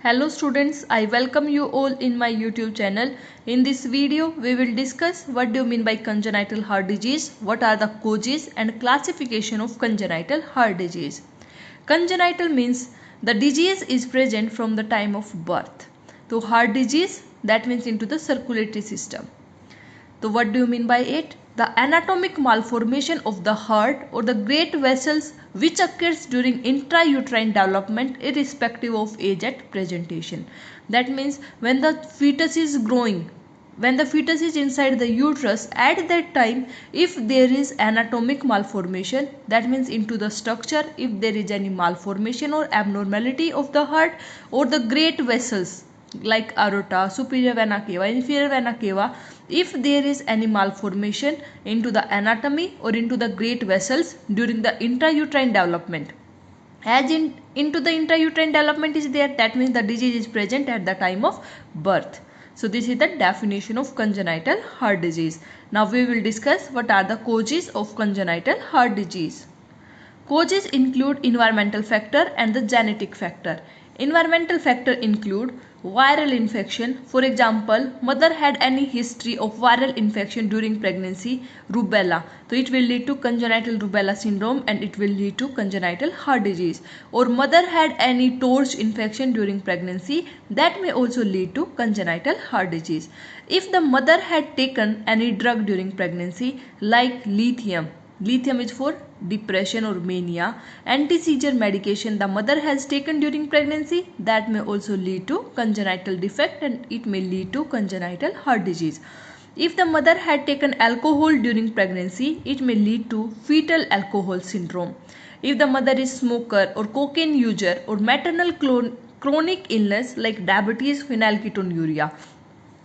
Hello students, I welcome you all in my YouTube channel. In this video, we will discuss what do you mean by congenital heart disease, what are the causes and classification of congenital heart disease. Congenital means the disease is present from the time of birth. So heart disease, that means into the circulatory system. So what do you mean by it? The anatomic malformation of the heart or the great vessels which occurs during intrauterine development irrespective of age at presentation. That means when the fetus is growing, when the fetus is inside the uterus, at that time if there is anatomic malformation, that means into the structure, if there is any malformation or abnormality of the heart or the great vessels like aorta, superior vena cava, inferior vena cava, if there is any malformation into the anatomy or into the great vessels during the intrauterine development, as into the intrauterine development is there, that means the disease is present at the time of birth. So this is the definition of congenital heart disease. Now we will discuss what are the causes of congenital heart disease. Causes include environmental factor and the genetic factor. Environmental factor include viral infection. For example, mother had any history of viral infection during pregnancy, rubella. So it will lead to congenital rubella syndrome and it will lead to congenital heart disease. Or mother had any torch infection during pregnancy, that may also lead to congenital heart disease. If the mother had taken any drug during pregnancy like lithium is for depression or mania, anti-seizure medication the mother has taken during pregnancy, that may also lead to congenital defect and it may lead to congenital heart disease. If the mother had taken alcohol during pregnancy, it may lead to fetal alcohol syndrome. If the mother is smoker or cocaine user or maternal chronic illness like diabetes, phenylketonuria.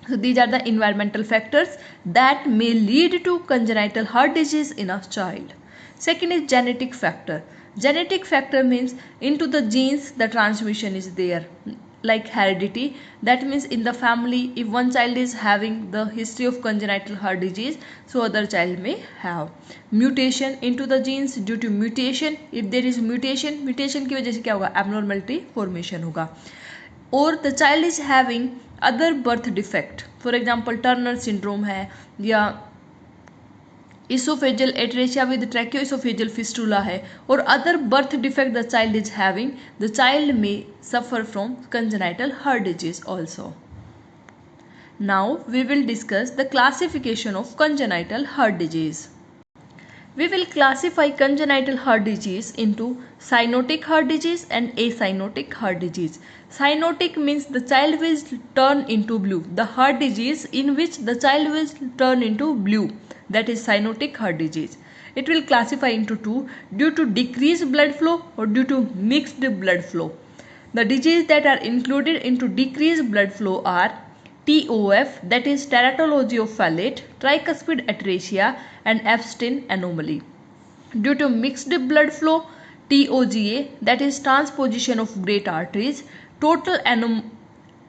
So these are the environmental factors that may lead to congenital heart disease in a child. Second is genetic factor. Genetic factor means into the genes the transmission is there, like heredity. That means in the family if one child is having the history of congenital heart disease, so other child may have. Mutation into the genes, due to mutation, if there is mutation की वजह से क्या होगा, abnormality formation होगा. और the child is having other birth defect, for example Turner syndrome है या esophageal atresia with tracheoesophageal fistula है, or other birth defect the child is having, the child may suffer from congenital heart disease also. Now we will discuss the classification of congenital heart disease. We will classify congenital heart disease into cyanotic heart disease and acyanotic heart disease. Cyanotic means the child will turn into blue. The heart disease in which the child will turn into blue, that is cyanotic heart disease. It will classify into two, due to decreased blood flow or due to mixed blood flow. The diseases that are included into decreased blood flow are TOF, that is teratology of Fallot, tricuspid atresia and Epstein anomaly. Due to mixed blood flow, TOGA, that is transposition of great arteries, total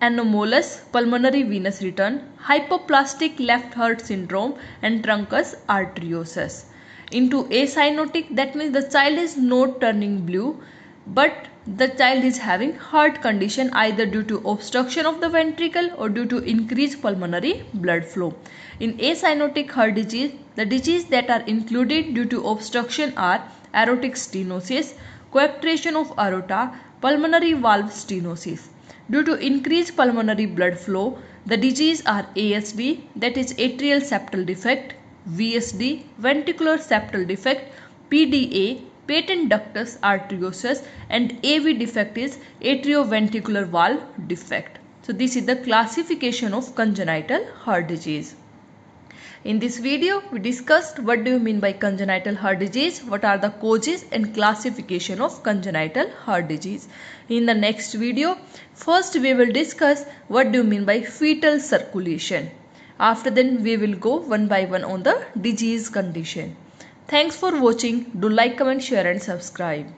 anomalous pulmonary venous return, hypoplastic left heart syndrome and truncus arteriosus. Into acyanotic, that means the child is not turning blue, but the child is having heart condition either due to obstruction of the ventricle or due to increased pulmonary blood flow. In acyanotic heart disease, the diseases that are included due to obstruction are aortic stenosis, coarctation of aorta, pulmonary valve stenosis. Due to increased pulmonary blood flow, the diseases are ASD, that is atrial septal defect, VSD, ventricular septal defect, PDA, patent ductus arteriosus, and AV defect is atrioventricular valve defect. So this is the classification of congenital heart disease. In this video, we discussed what do you mean by congenital heart disease, what are the causes and classification of congenital heart disease. In the next video, first we will discuss what do you mean by fetal circulation. After then, we will go one by one on the disease condition. Thanks for watching. Do like, comment, share and subscribe.